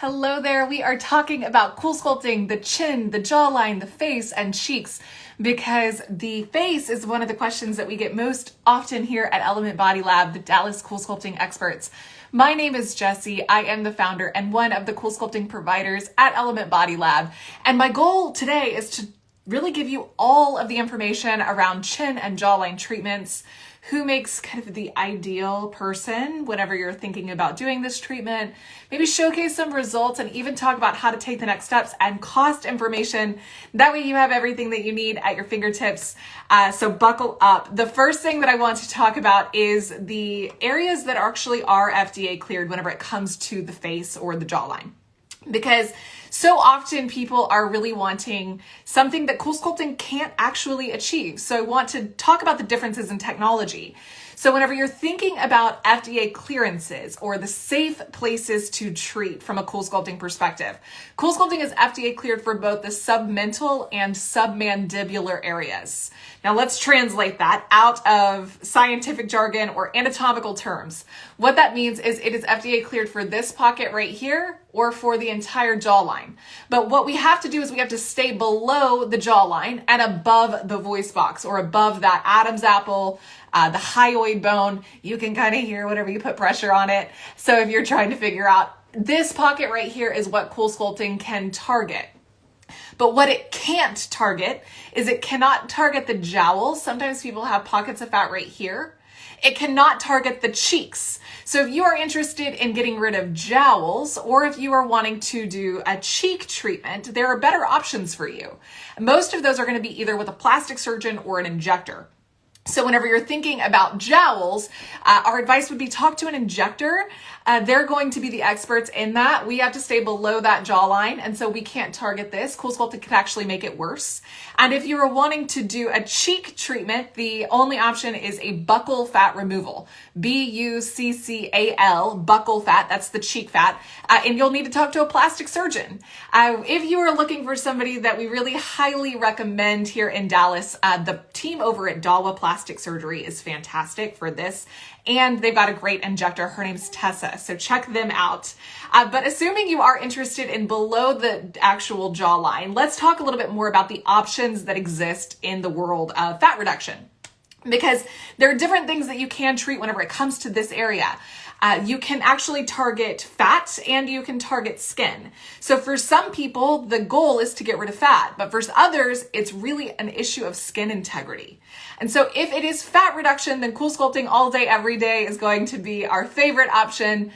Hello there. We are talking about cool sculpting the chin, the jawline, the face, and cheeks, because the face is one of the questions that we get most often here at Element Body Lab, the Dallas CoolSculpting Experts. My name is Jessie. I am the founder and one of the cool sculpting providers at Element Body Lab. And my goal today is to really give you all of the information around chin and jawline treatments, who makes kind of the ideal person whenever you're thinking about doing this treatment, maybe showcase some results and even talk about how to take the next steps and cost information. That way you have everything that you need at your fingertips. So buckle up. The first thing that I want to talk about is the areas that actually are FDA cleared whenever it comes to the face or the jawline. Because so often people are really wanting something that cool sculpting can't actually achieve. So I want to talk about the differences in technology. So whenever you're thinking about FDA clearances or the safe places to treat from a cool sculpting perspective, cool sculpting is FDA cleared for both the submental and submandibular areas. Now let's translate that out of scientific jargon or anatomical terms. What that means is it is FDA cleared for this pocket right here or for the entire jawline. But what we have to do is we have to stay below the jawline and above the voice box or above that Adam's apple, the hyoid bone. You can kind of hear whenever you put pressure on it. So if you're trying to figure out, this pocket right here is what cool sculpting can target. But what it can't target is it cannot target the jowls. Sometimes people have pockets of fat right here. It cannot target the cheeks. So if you are interested in getting rid of jowls, or if you are wanting to do a cheek treatment, there are better options for you. Most of those are going to be either with a plastic surgeon or an injector. So whenever you're thinking about jowls, our advice would be talk to an injector. They're going to be the experts in that. We have to stay below that jawline, and so we can't target this. Cool sculpting could actually make it worse. And if you are wanting to do a cheek treatment, the only option is a buccal fat removal. Buccal, buccal fat, that's the cheek fat. And you'll need to talk to a plastic surgeon. If you are looking for somebody that we really highly recommend here in Dallas, the team over at Dallas Plastic Surgery is fantastic for this. And they've got a great injector. Her name's Tessa. So check them out. But assuming you are interested in below the actual jawline, let's talk a little bit more about the options that exist in the world of fat reduction. Because there are different things that you can treat whenever it comes to this area. You can actually target fat and you can target skin. So for some people, the goal is to get rid of fat, but for others, it's really an issue of skin integrity. And so if it is fat reduction, then cool sculpting all day, every day is going to be our favorite option.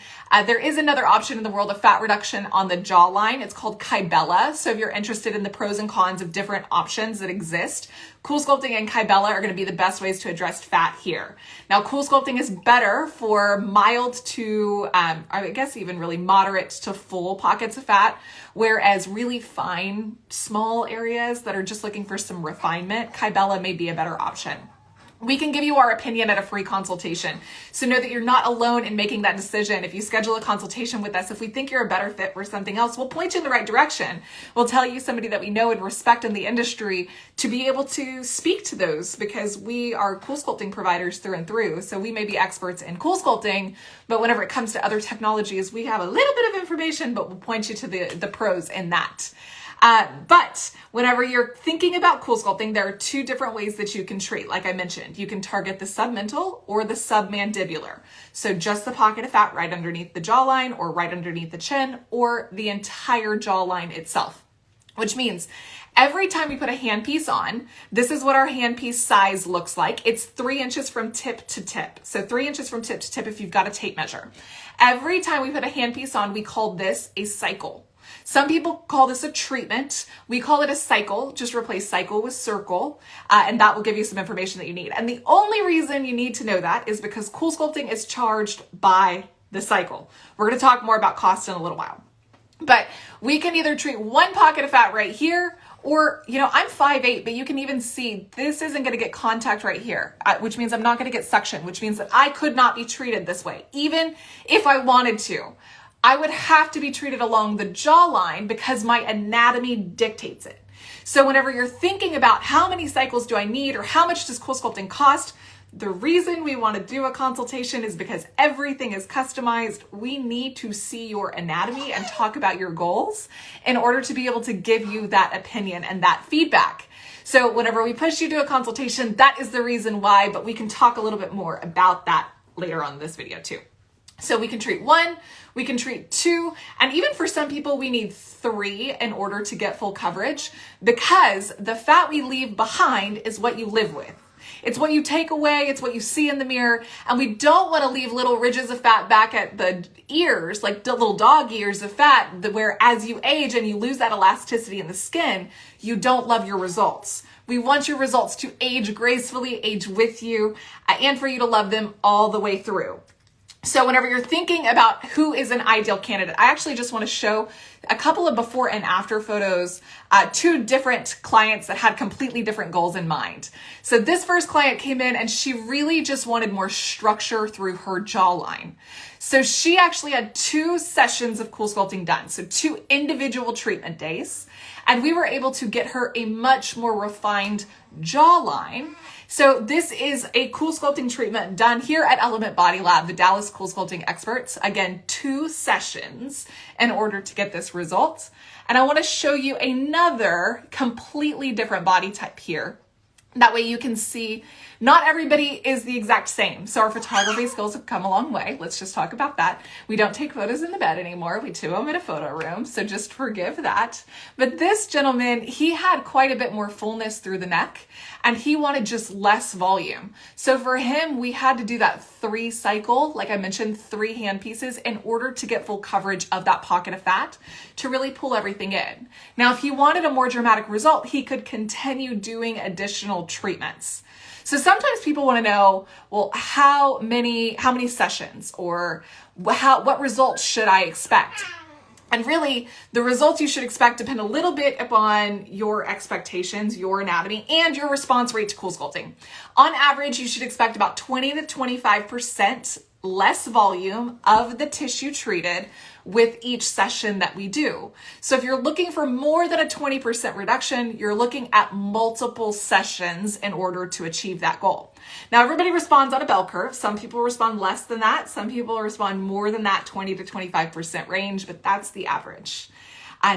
There is another option in the world of fat reduction on the jawline. It's called Kybella. So if you're interested in the pros and cons of different options that exist, cool sculpting and Kybella are going to be the best ways to address fat here. Now, cool sculpting is better for mild to, I guess even really moderate to full pockets of fat, whereas really fine, small areas that are just looking for some refinement, Kybella may be a better option. We can give you our opinion at a free consultation. So know that you're not alone in making that decision. If you schedule a consultation with us, if we think you're a better fit for something else, we'll point you in the right direction. We'll tell you somebody that we know and respect in the industry to be able to speak to those, because we are cool sculpting providers through and through. So we may be experts in cool sculpting, but whenever it comes to other technologies, we have a little bit of information, but we'll point you to the pros in that. But whenever you're thinking about cool sculpting, there are two different ways that you can treat. Like I mentioned, you can target the submental or the submandibular. So just the pocket of fat right underneath the jawline or right underneath the chin, or the entire jawline itself, which means every time we put a handpiece on, this is what our handpiece size looks like. It's 3 inches from tip to tip. So 3 inches from tip to tip if you've got a tape measure. Every time we put a handpiece on, we call this a cycle. Some people call this a treatment. We call it a cycle. Just replace cycle with circle, and that will give you some information that you need. And the only reason you need to know that is because cool sculpting is charged by the cycle. We're going to talk more about cost in a little while. But we can either treat one pocket of fat right here, or, I'm 5'8", but you can even see this isn't going to get contact right here, which means I'm not going to get suction, which means that I could not be treated this way, even if I wanted to. I would have to be treated along the jawline because my anatomy dictates it. So whenever you're thinking about how many cycles do I need or how much does cool sculpting cost, The reason we want to do a consultation is because everything is customized. We need to see your anatomy and talk about your goals in order to be able to give you that opinion and that feedback. So whenever we push you to a consultation, that is the reason why, but we can talk a little bit more about that later on in this video too. So we can treat 1, we can treat 2, and even for some people, we need 3 in order to get full coverage, because the fat we leave behind is what you live with. It's what you take away, it's what you see in the mirror, and we don't want to leave little ridges of fat back at the ears, like the little dog ears of fat, where as you age and you lose that elasticity in the skin, you don't love your results. We want your results to age gracefully, age with you, and for you to love them all the way through. So whenever you're thinking about who is an ideal candidate, I actually just want to show a couple of before and after photos, 2 different clients that had completely different goals in mind. So this first client came in and she really just wanted more structure through her jawline. So she actually had 2 sessions of CoolSculpting done, so 2 individual treatment days, and we were able to get her a much more refined jawline. So this is a CoolSculpting treatment done here at Element Body Lab, the Dallas CoolSculpting Experts. Again, 2 sessions in order to get this result. And I want to show you another completely different body type here. That way you can see not everybody is the exact same. So our photography skills have come a long way. Let's just talk about that. We don't take photos in the bed anymore. We do them in a photo room. So just forgive that. But this gentleman, he had quite a bit more fullness through the neck and he wanted just less volume. So for him, we had to do that 3 cycle, like I mentioned, 3 hand pieces in order to get full coverage of that pocket of fat to really pull everything in. Now, if he wanted a more dramatic result, he could continue doing additional treatments. So sometimes people want to know, well, how many sessions or what results should I expect? And really, the results you should expect depend a little bit upon your expectations, your anatomy, and your response rate to CoolSculpting. On average, you should expect about 20 to 25% less volume of the tissue treated with each session that we do. So if you're looking for more than a 20% reduction, you're looking at multiple sessions in order to achieve that goal. Now, everybody responds on a bell curve. Some people respond less than that. Some people respond more than that 20 to 25% range, but that's the average.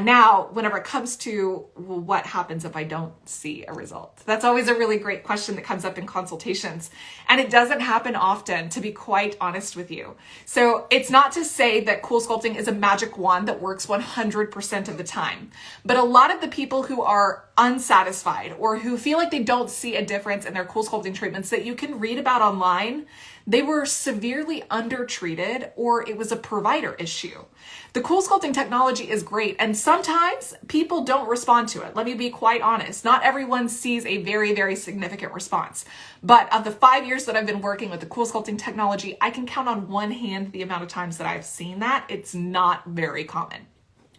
Now, whenever it comes to, well, what happens if I don't see a result? That's always a really great question that comes up in consultations. And it doesn't happen often, to be quite honest with you. So it's not to say that CoolSculpting is a magic wand that works 100% of the time. But a lot of the people who are unsatisfied or who feel like they don't see a difference in their CoolSculpting treatments that you can read about online, they were severely undertreated or it was a provider issue. The CoolSculpting technology is great and sometimes people don't respond to it. Let me be quite honest. Not everyone sees a very, very significant response. But of the 5 years that I've been working with the CoolSculpting technology, I can count on one hand the amount of times that I've seen that. It's not very common.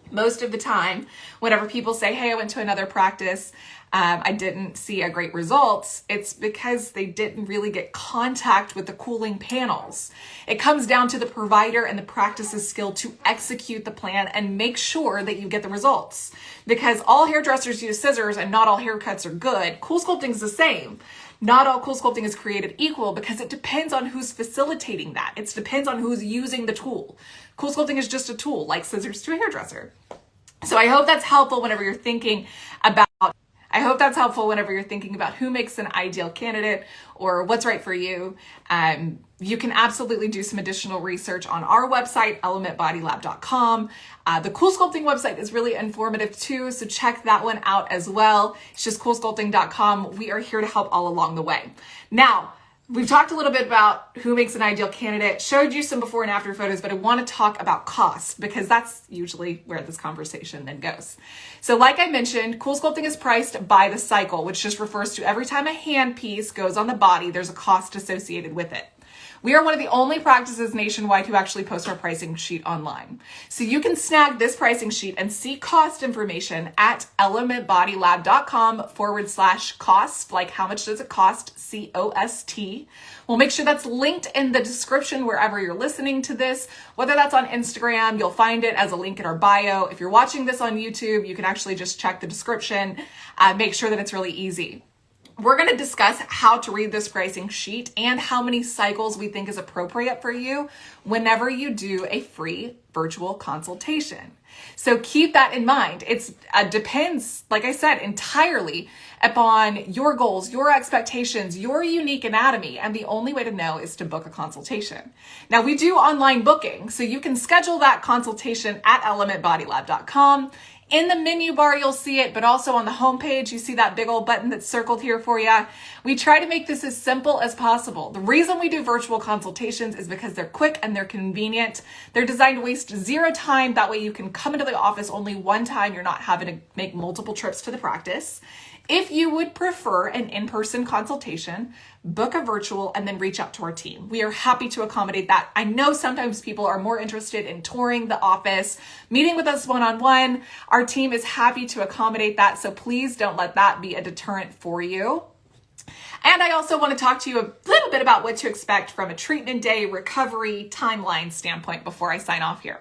Most of the time, whenever people say, hey, I went to another practice, I didn't see a great results, it's because they didn't really get contact with the cooling panels. It comes down to the provider and the practice's skill to execute the plan and make sure that you get the results. Because all hairdressers use scissors and not all haircuts are good. CoolSculpting is the same. Not all CoolSculpting is created equal because it depends on who's facilitating that. It depends on who's using the tool. CoolSculpting is just a tool, like scissors to a hairdresser. So I hope that's helpful whenever you're thinking about who makes an ideal candidate or what's right for you. You can absolutely do some additional research on our website, elementbodylab.com. The CoolSculpting website is really informative too, so check that one out as well. It's just coolsculpting.com. We are here to help all along the way. Now, we've talked a little bit about who makes an ideal candidate, showed you some before and after photos, but I want to talk about cost because that's usually where this conversation then goes. So like I mentioned, CoolSculpting is priced by the cycle, which just refers to every time a hand piece goes on the body, there's a cost associated with it. We are one of the only practices nationwide who actually post our pricing sheet online. So you can snag this pricing sheet and see cost information at elementbodylab.com/cost, like how much does it cost, C-O-S-T. We'll make sure that's linked in the description wherever you're listening to this, whether that's on Instagram, you'll find it as a link in our bio. If you're watching this on YouTube, you can actually just check the description, make sure that it's really easy. We're going to discuss how to read this pricing sheet and how many cycles we think is appropriate for you whenever you do a free virtual consultation. So keep that in mind. It depends, like I said, entirely upon your goals, your expectations, your unique anatomy. And the only way to know is to book a consultation. Now, we do online booking, so you can schedule that consultation at elementbodylab.com. In the menu bar, you'll see it, but also on the homepage, you see that big old button that's circled here for you. We try to make this as simple as possible. The reason we do virtual consultations is because they're quick and they're convenient. They're designed to waste zero time. That way you can come into the office only one time. You're not having to make multiple trips to the practice. If you would prefer an in-person consultation, book a virtual and then reach out to our team. We are happy to accommodate that. I know sometimes people are more interested in touring the office, meeting with us one-on-one. Our team is happy to accommodate that, so please don't let that be a deterrent for you. And I also want to talk to you a little bit about what to expect from a treatment day recovery timeline standpoint before I sign off here.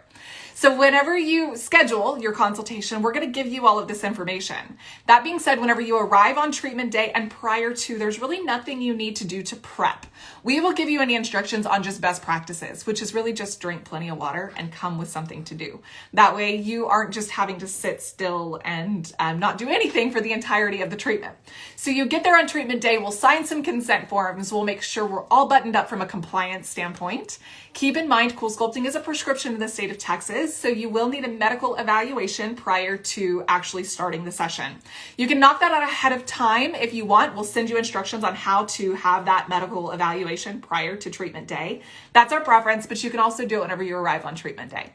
So whenever you schedule your consultation, we're going to give you all of this information. That being said, whenever you arrive on treatment day and prior to, there's really nothing you need to do to prep. We will give you any instructions on just best practices, which is really just drink plenty of water and come with something to do. That way you aren't just having to sit still and not do anything for the entirety of the treatment. So you get there on treatment day, we'll sign some consent forms, we'll make sure we're all buttoned up from a compliance standpoint. Keep in mind, CoolSculpting is a prescription in the state of Texas, so you will need a medical evaluation prior to actually starting the session. You can knock that out ahead of time if you want. We'll send you instructions on how to have that medical evaluation prior to treatment day. That's our preference, but you can also do it whenever you arrive on treatment day.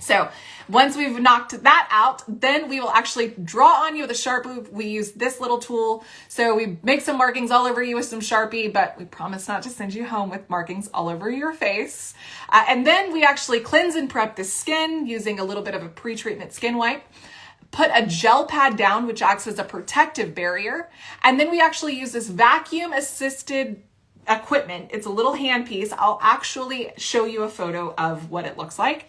So once we've knocked that out, then we will actually draw on you with a Sharpie. We use this little tool. So we make some markings all over you with some Sharpie, but we promise not to send you home with markings all over your face. And then we actually cleanse and prep the skin using a little bit of a pre-treatment skin wipe. Put a gel pad down, which acts as a protective barrier. And then we actually use this vacuum assisted equipment. It's a little handpiece. I'll actually show you a photo of what it looks like.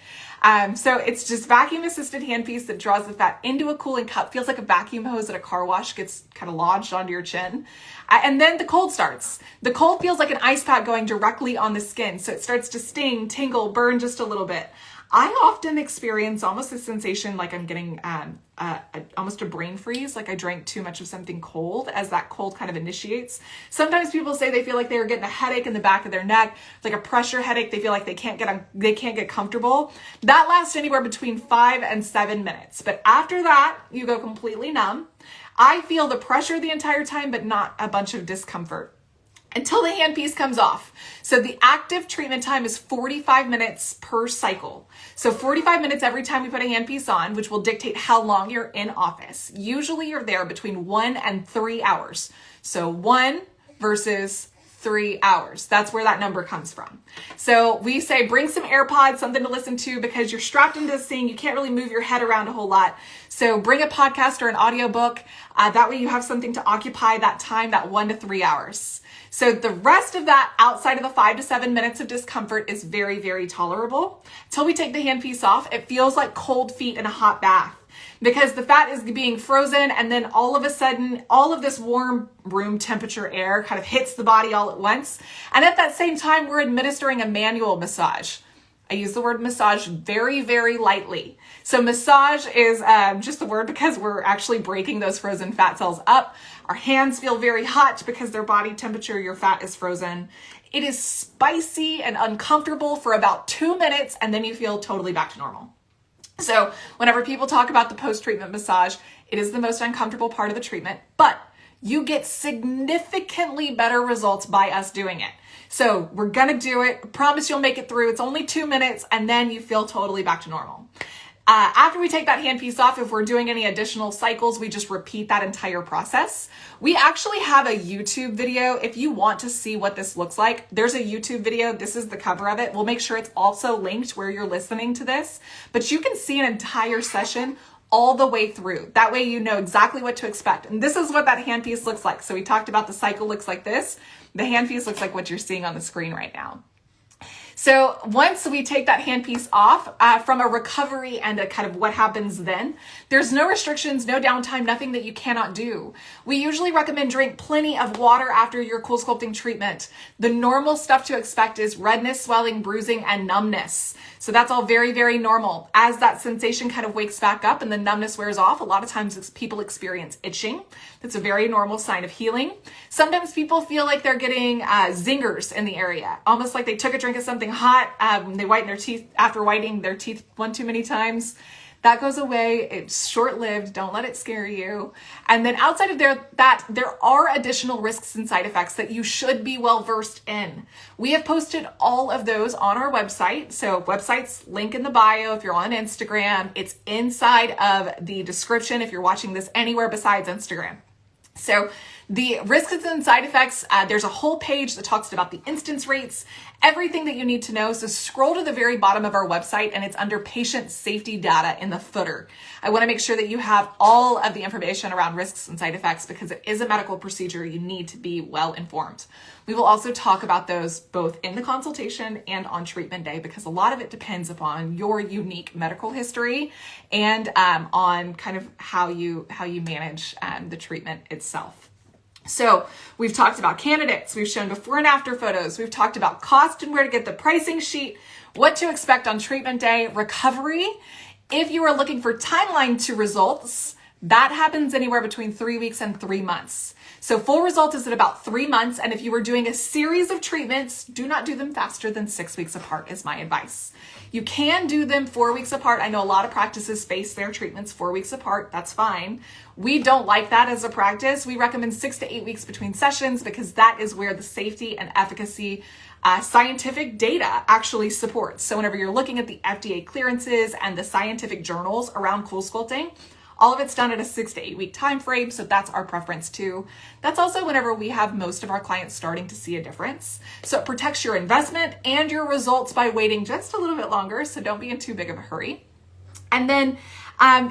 So it's just vacuum assisted handpiece that draws the fat into a cooling cup. Feels like a vacuum hose at a car wash gets kind of lodged onto your chin. And then the cold starts. The cold feels like an ice pack going directly on the skin. So it starts to sting, tingle, burn just a little bit. I often experience almost a sensation like I'm getting almost a brain freeze, like I drank too much of something cold as that cold kind of initiates. Sometimes people say they feel like they're getting a headache in the back of their neck, like a pressure headache. They feel like they can't get comfortable. That lasts anywhere between 5 and 7 minutes. But after that, you go completely numb. I feel the pressure the entire time, but not a bunch of discomfort until the handpiece comes off. So the active treatment time is 45 minutes per cycle. So 45 minutes every time we put a handpiece on, which will dictate how long you're in office. Usually you're there between 1 and 3 hours. So 1 versus 3 hours. That's where that number comes from. So we say bring some AirPods, something to listen to, because you're strapped into this thing. You can't really move your head around a whole lot. So bring a podcast or an audiobook. That way you have something to occupy that time, that 1 to 3 hours. So the rest of that outside of the 5 to 7 minutes of discomfort is very, very tolerable. Until we take the handpiece off, it feels like cold feet in a hot bath because the fat is being frozen, and then all of a sudden, all of this warm room temperature air kind of hits the body all at once. And at that same time, we're administering a manual massage. I use the word massage very, very lightly. So massage is just the word because we're actually breaking those frozen fat cells up. Our hands feel very hot because their body temperature, your fat is frozen. It is spicy and uncomfortable for about 2 minutes, and then you feel totally back to normal. So whenever people talk about the post-treatment massage, it is the most uncomfortable part of the treatment, but you get significantly better results by us doing it. So we're gonna do it. I promise you'll make it through. It's only 2 minutes, and then you feel totally back to normal. After we take that handpiece off, if we're doing any additional cycles, we just repeat that entire process. We actually have a YouTube video. If you want to see what this looks like, there's a YouTube video. This is the cover of it. We'll make sure it's also linked where you're listening to this, but you can see an entire session all the way through. That way you know exactly what to expect. And this is what that handpiece looks like. So we talked about the cycle looks like this. The handpiece looks like what you're seeing on the screen right now. So once we take that handpiece off from a recovery and a kind of what happens then, there's no restrictions, no downtime, nothing that you cannot do. We usually recommend drink plenty of water after your CoolSculpting treatment. The normal stuff to expect is redness, swelling, bruising, and numbness. So that's all very, very normal. As that sensation kind of wakes back up and the numbness wears off, a lot of times people experience itching. That's a very normal sign of healing. Sometimes people feel like they're getting zingers in the area, almost like they took a drink of something hot. They whiten their teeth after whitening their teeth one too many times. That goes away. It's short-lived. Don't let it scare you. And then outside of that, there are additional risks and side effects that you should be well-versed in. We have posted all of those on our website. So website's link in the bio if you're on Instagram. It's inside of the description if you're watching this anywhere besides Instagram. So the risks and side effects, there's a whole page that talks about the instance rates, everything that you need to know. So scroll to the very bottom of our website and it's under patient safety data in the footer. I want to make sure that you have all of the information around risks and side effects because it is a medical procedure. You need to be well informed. We will also talk about those both in the consultation and on treatment day because a lot of it depends upon your unique medical history and on kind of how you manage the treatment itself. So we've talked about candidates, we've shown before and after photos, we've talked about cost and where to get the pricing sheet, what to expect on treatment day, recovery. If you are looking for timeline to results, that happens anywhere between 3 weeks and 3 months. So full result is at about 3 months. And if you were doing a series of treatments, do not do them faster than 6 weeks apart is my advice. You can do them 4 weeks apart. I know a lot of practices space their treatments 4 weeks apart. That's fine. We don't like that as a practice. We recommend 6 to 8 weeks between sessions because that is where the safety and efficacy scientific data actually supports. So whenever you're looking at the FDA clearances and the scientific journals around CoolSculpting, all of it's done at a 6 to 8 week time frame, so that's our preference too. That's also whenever we have most of our clients starting to see a difference. So it protects your investment and your results by waiting just a little bit longer, so don't be in too big of a hurry. And then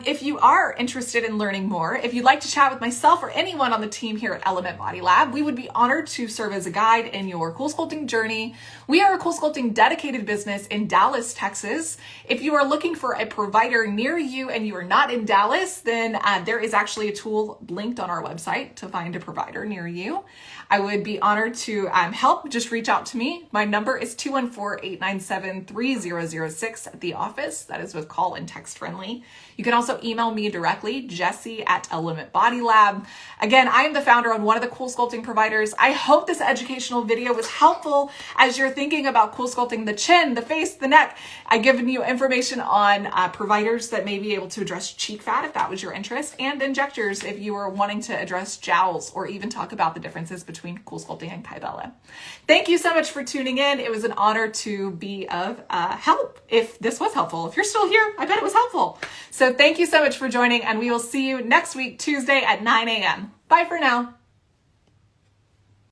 if you are interested in learning more, if you'd like to chat with myself or anyone on the team here at Element Body Lab, we would be honored to serve as a guide in your CoolSculpting journey. We are a CoolSculpting dedicated business in Dallas, Texas. If you are looking for a provider near you and you are not in Dallas, then there is actually a tool linked on our website to find a provider near you. I would be honored to help. Just reach out to me. My number is 214-897-3006 at the office. That is with call and text friendly. You can also email me directly, Jessie@Element Body Lab. Again, I am the founder and one of the CoolSculpting providers. I hope this educational video was helpful as you're thinking about CoolSculpting the chin, the face, the neck. I've given you information on providers that may be able to address cheek fat if that was your interest, and injectors if you were wanting to address jowls or even talk about the differences between CoolSculpting and Kybella. Thank you so much for tuning in. It was an honor to be of help. If this was helpful, if you're still here, I bet it was helpful. So thank you so much for joining, and we will see you next week, Tuesday at 9 a.m. Bye for now.